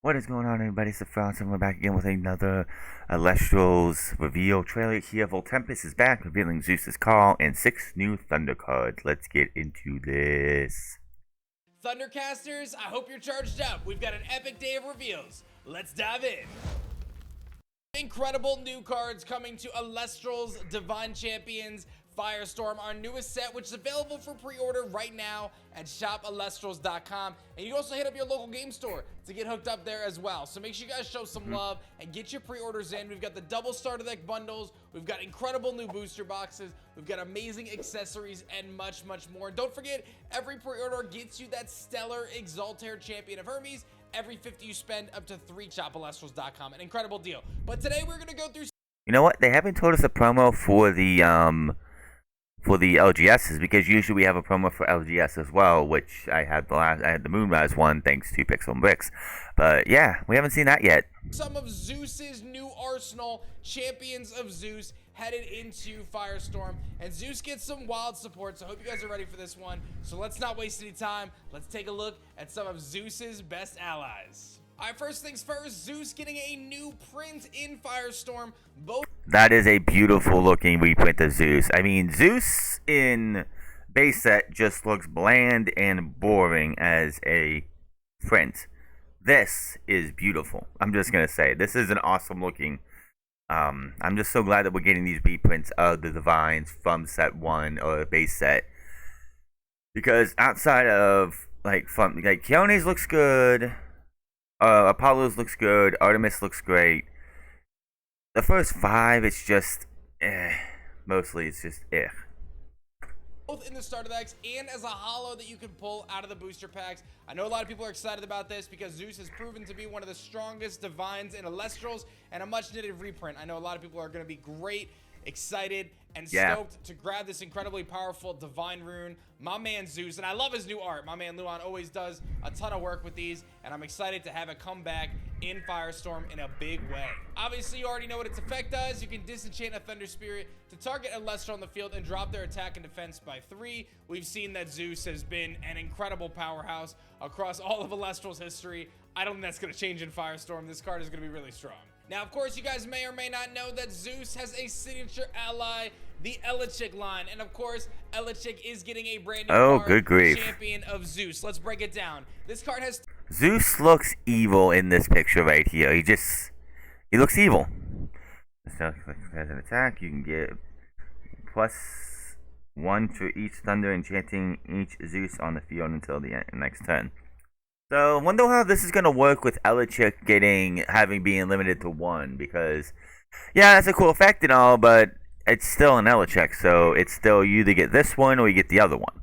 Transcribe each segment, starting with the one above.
What is going on, everybody? It's the Firestorm. We're back again with another Elestrals reveal trailer here. Voltempst is back, revealing Zeus's call and 6 new Thunder cards. Let's get into this. Thundercasters, I hope you're charged up. We've got an epic day of reveals. Let's dive in. Incredible new cards coming to Elestrals Divine Champions Firestorm, our newest set, which is available for pre-order right now at shopelestrals.com. And you also hit up your local game store to get hooked up there as well. So make sure you guys show some love and get your pre-orders in. We've got the double starter deck bundles. We've got incredible new booster boxes. We've got amazing accessories and much, much more. Don't forget, every pre-order gets you that stellar Exaltair Champion of Hermes. Every 50 you spend, up to 3 shopelestrals.com. An incredible deal. But today we're going to go through... You know what? They haven't told us a promo for the LGSs, because usually we have a promo for LGS as well, which I had the Moonrise one thanks to Pixel and Bricks. But yeah, we haven't seen that yet. Some of Zeus's new arsenal, Champions of Zeus, headed into Firestorm, and Zeus gets some wild support, so I hope you guys are ready for this one. So let's not waste any time. Let's take a look at some of Zeus's best allies. Alright, first things first, Zeus getting a new print in Firestorm. That is a beautiful looking reprint of Zeus. I mean, Zeus in base set just looks bland and boring as a print. This is beautiful. I'm just going to say, this is an awesome looking. I'm just so glad that we're getting these reprints of the Divines from set 1 or base set. Because outside of, Keone's looks good. Apollo's looks good. Artemis looks great. The first 5, it's just, mostly it's just, Both in the starter decks and as a holo that you can pull out of the booster packs. I know a lot of people are excited about this because Zeus has proven to be one of the strongest Divines in Elestrals and a much needed reprint. I know a lot of people are going to be excited and stoked to grab this incredibly powerful Divine rune. My man Zeus, and I love his new art. My man Luan always does a ton of work with these, and I'm excited to have it come back in Firestorm in a big way. Obviously, you already know what its effect does. You can disenchant a Thunder Spirit to target a Lestral on the field and drop their attack and defense by 3. We've seen that Zeus has been an incredible powerhouse across all of Elestral's history. I don't think that's going to change in Firestorm. This card is going to be really strong. Now, of course, you guys may or may not know that Zeus has a signature ally, the Elechik line. And, of course, Elechik is getting a brand new card, good grief. Champion of Zeus. Let's break it down. This card has... Zeus looks evil in this picture right here. He looks evil. So, as an attack, you can get +1 to each Thunder, enchanting each Zeus on the field until the next turn. So, I wonder how this is going to work with Elechik being limited to 1, because, yeah, that's a cool effect and all, but it's still an Elechik, so it's still you either get this one or you get the other one.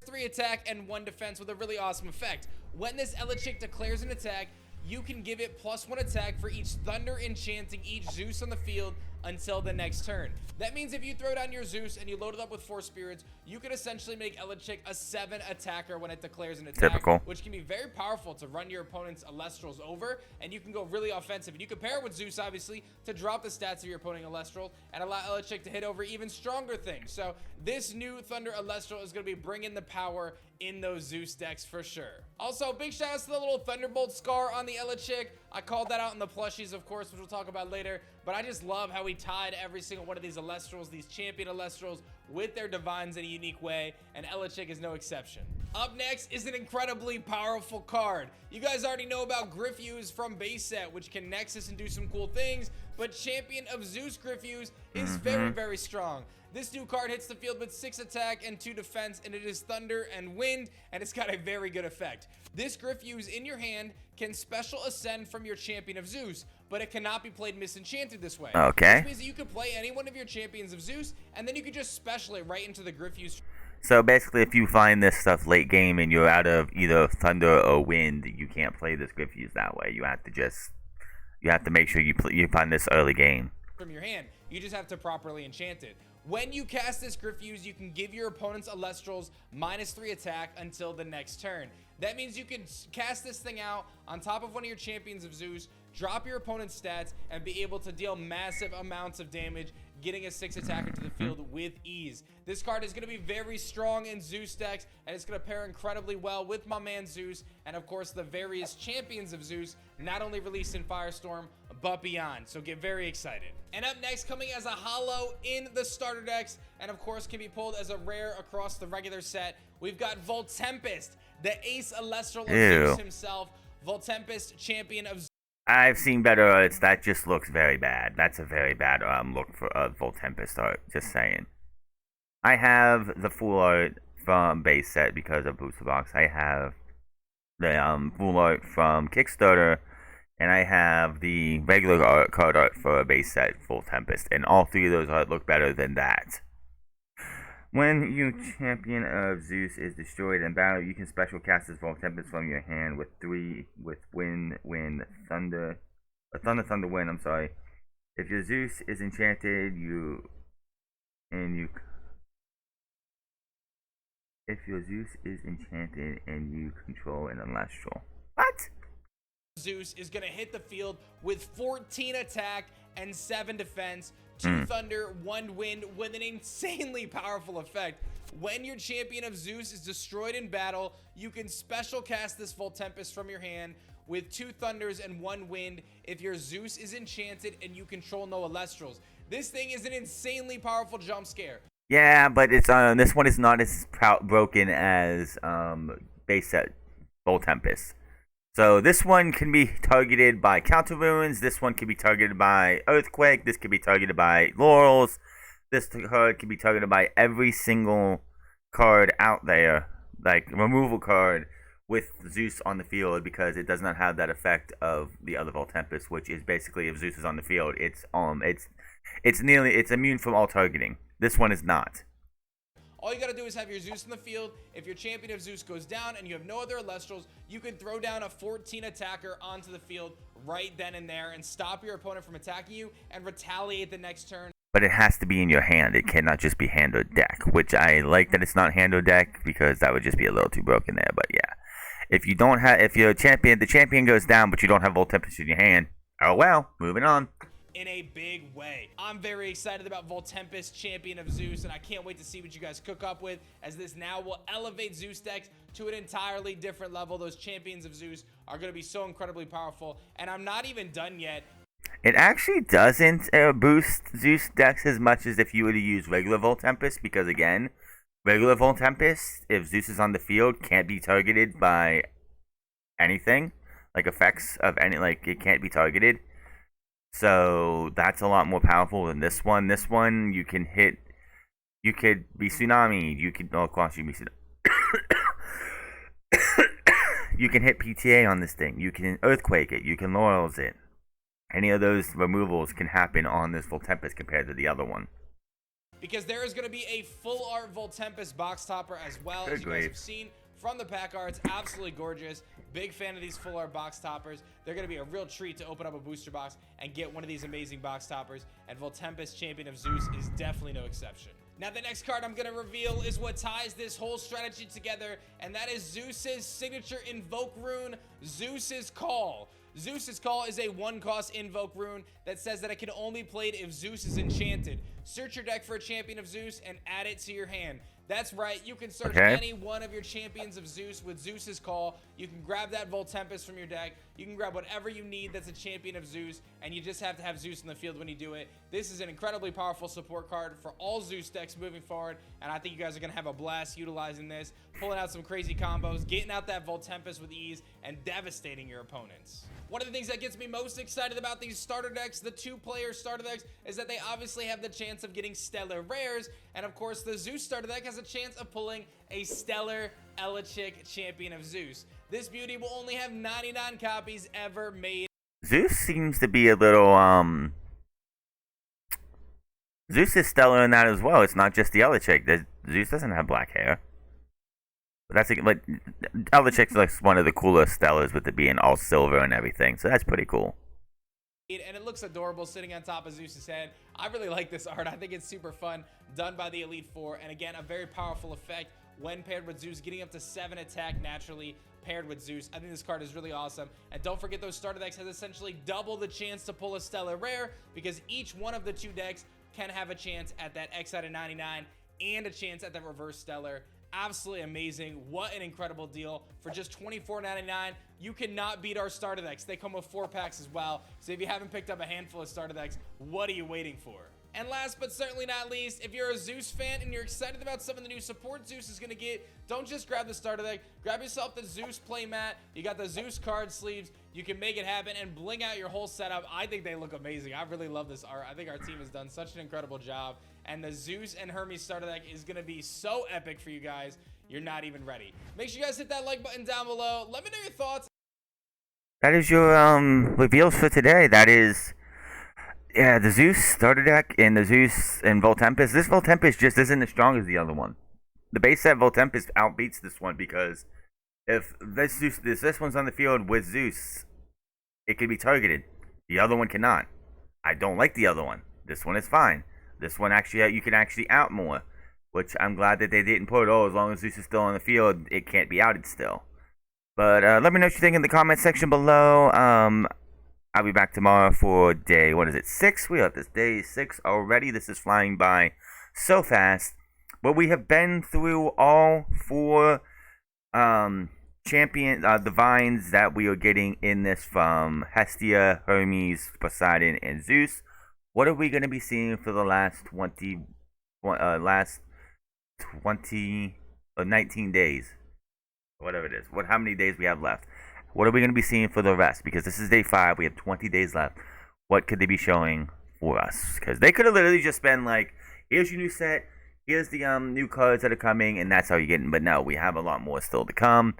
3 attack and 1 defense with a really awesome effect. When this Elechik declares an attack, you can give it +1 attack for each Thunder enchanting each Zeus on the field until the next turn. That means if you throw down your Zeus and you load it up with 4 spirits, you can essentially make Elechik a 7 attacker when it declares an attack, which can be very powerful to run your opponent's Elestrals over, and you can go really offensive. And you can pair it with Zeus, obviously, to drop the stats of your opponent Elestral and allow Elechik to hit over even stronger things. So this new Thunder Elestral is going to be bringing the power in those Zeus decks for sure. Also, big shout out to the little Thunderbolt scar on the Elechik. I called that out in the plushies, of course, which we'll talk about later, but I just love how he tied every single one of these Elestrals, these champion Elestrals, with their Divines in a unique way, and Elechik is no exception. Up next is an incredibly powerful card. You guys already know about Gryph-Use from base set, which can Nexus and do some cool things, but Champion of Zeus Gryph-Use is very, very strong. This new card hits the field with 6 attack and 2 defense, and it is Thunder and Wind, and it's got a very good effect. This Gryph-Use in your hand can special ascend from your Champion of Zeus, but it cannot be played misenchanted this way. Okay. This means that you could play any one of your Champions of Zeus, and then you could just special it right into the Gryph-Use. So basically, if you find this stuff late game and you're out of either Thunder or Wind, you can't play this Gryph-Use that way. You have to make sure you find this early game. From your hand, you just have to properly enchant it. When you cast this Gryph-Use, you can give your opponent's Elestrals -3 attack until the next turn. That means you can cast this thing out on top of one of your Champions of Zeus, drop your opponent's stats, and be able to deal massive amounts of damage, getting a 6 attacker to the field with ease. This card is going to be very strong in Zeus decks, and it's going to pair incredibly well with my man Zeus, and of course the various champions of Zeus, not only released in Firestorm, but beyond. So get very excited. And up next, coming as a holo in the starter decks, and of course can be pulled as a rare across the regular set, we've got Voltempst, the Ace Elestral of Zeus himself, Voltempst, champion of Zeus. I've seen better arts. That just looks very bad. That's a very bad look for Voltempst art. Just saying. I have the full art from base set because of Booster Box. I have the full art from Kickstarter, and I have the regular card art for base set Voltempst. And all three of those art look better than that. When your champion of Zeus is destroyed in battle, you can special cast this Voltempst from your hand with Thunder, Wind. I'm sorry. If your Zeus is enchanted, if your Zeus is enchanted and you control an Elestral. What? Zeus is going to hit the field with 14 attack and 7 defense, 2 thunder, 1 wind, with an insanely powerful effect. When your champion of Zeus is destroyed in battle, you can special cast this Voltempst from your hand with 2 thunders and 1 wind if your Zeus is enchanted and you control no Elestrals. This thing is an insanely powerful jump scare. Yeah, but it's this one is not as broken as base set Voltempst. So this one can be targeted by Counter Ruins. This one can be targeted by Earthquake. This can be targeted by Laurels. This card can be targeted by every single card out there, like removal card with Zeus on the field, because it does not have that effect of the other Voltempst, which is basically if Zeus is on the field, it's immune from all targeting. This one is not. All you gotta do is have your Zeus in the field. If your champion of Zeus goes down and you have no other Elestrals, you can throw down a 14 attacker onto the field right then and there and stop your opponent from attacking you and retaliate the next turn. But it has to be in your hand. It cannot just be hand or deck, which I like that it's not hand or deck, because that would just be a little too broken there. But yeah, if your the champion goes down, but you don't have Voltempst in your hand, oh well, moving on. In a big way. I'm very excited about Voltempst, champion of Zeus, and I can't wait to see what you guys cook up with, as this now will elevate Zeus decks to an entirely different level. Those champions of Zeus are going to be so incredibly powerful, and I'm not even done yet. It actually doesn't boost Zeus decks as much as if you were to use regular Voltempst, because again, regular Voltempst, if Zeus is on the field, can't be targeted by anything, like effects of any, like it can't be targeted. So that's a lot more powerful than this one. This one you can hit, you could be Tsunami, you could, of course you can be you can hit PTA on this thing, you can Earthquake it, you can Laurels it. Any of those removals can happen on this Voltempst compared to the other one. Because there is going to be a full art Voltempst box topper as well, as you guys have seen from the pack arts. Absolutely gorgeous. Big fan of these full art box toppers. They're going to be a real treat to open up a booster box and get one of these amazing box toppers, and Voltempst, champion of Zeus, is definitely no exception. Now the next card I'm going to reveal is what ties this whole strategy together, and that is Zeus's signature invoke rune, Zeus's Call. Zeus's Call is a 1-cost invoke rune that says that it can only be played if Zeus is enchanted. Search your deck for a champion of Zeus and add it to your hand. That's right, you can search any one of your champions of Zeus with Zeus's Call. You can grab that Voltempst from your deck. You can grab whatever you need that's a champion of Zeus, and you just have to have Zeus in the field when you do it. This is an incredibly powerful support card for all Zeus decks moving forward, and I think you guys are going to have a blast utilizing this, pulling out some crazy combos, getting out that Voltempst with ease, and devastating your opponents. One of the things that gets me most excited about these starter decks, the 2-player starter decks, is that they obviously have the chance of getting stellar rares, and of course the Zeus starter deck has a chance of pulling a stellar Elechik champion of Zeus. This beauty will only have 99 copies ever made. Zeus seems to be a little Zeus is stellar in that as well. It's not just the Elechik. Zeus doesn't have black hair. But that's like Elechik's like one of the coolest stellars, with it being all silver and everything. So that's pretty cool. And it looks adorable sitting on top of Zeus's head. I really like this art. I think it's super fun, done by the Elite Four, and again, a very powerful effect when paired with Zeus, getting up to 7 attack naturally paired with Zeus. I think this card is really awesome. And don't forget, those starter decks has essentially double the chance to pull a stellar rare, because each one of the 2 decks can have a chance at that X out of 99 and a chance at that reverse stellar. Absolutely amazing. What an incredible deal. For just $24.99, you cannot beat our starter decks. They come with 4 packs as well. So if you haven't picked up a handful of starter decks, what are you waiting for? And last but certainly not least, if you're a Zeus fan and you're excited about some of the new support Zeus is going to get, don't just grab the starter deck. Grab yourself the Zeus playmat. You got the Zeus card sleeves. You can make it happen and bling out your whole setup. I think they look amazing. I really love this art. I think our team has done such an incredible job. And the Zeus and Hermes starter deck is going to be so epic for you guys. You're not even ready. Make sure you guys hit that like button down below. Let me know your thoughts. That is your reveals for today. That is, yeah, the Zeus starter deck and the Zeus and Voltempst. This Voltempst just isn't as strong as the other one. The base set Voltempst outbeats this one because if this one's on the field with Zeus, it can be targeted. The other one cannot. I don't like the other one. This one is fine. This one actually, you can actually out more, which I'm glad that they didn't put, oh, as long as Zeus is still on the field, it can't be outed still. But let me know what you think in the comment section below. I'll be back tomorrow for day, 6? We have this day 6 already. This is flying by so fast. But we have been through all 4 champion divines that we are getting in this from Hestia, Hermes, Poseidon, and Zeus. What are we going to be seeing for the last 20 or 19 days? Whatever it is. How many days we have left? What are we going to be seeing for the rest? Because this is day 5. We have 20 days left. What could they be showing for us? Because they could have literally just been like, here's your new set. Here's the new cards that are coming. And that's how you're getting. But no, we have a lot more still to come.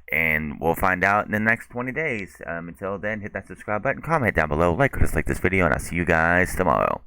And we'll find out in the next 20 days. Until then, hit that subscribe button, comment down below, like or dislike this video, and I'll see you guys tomorrow.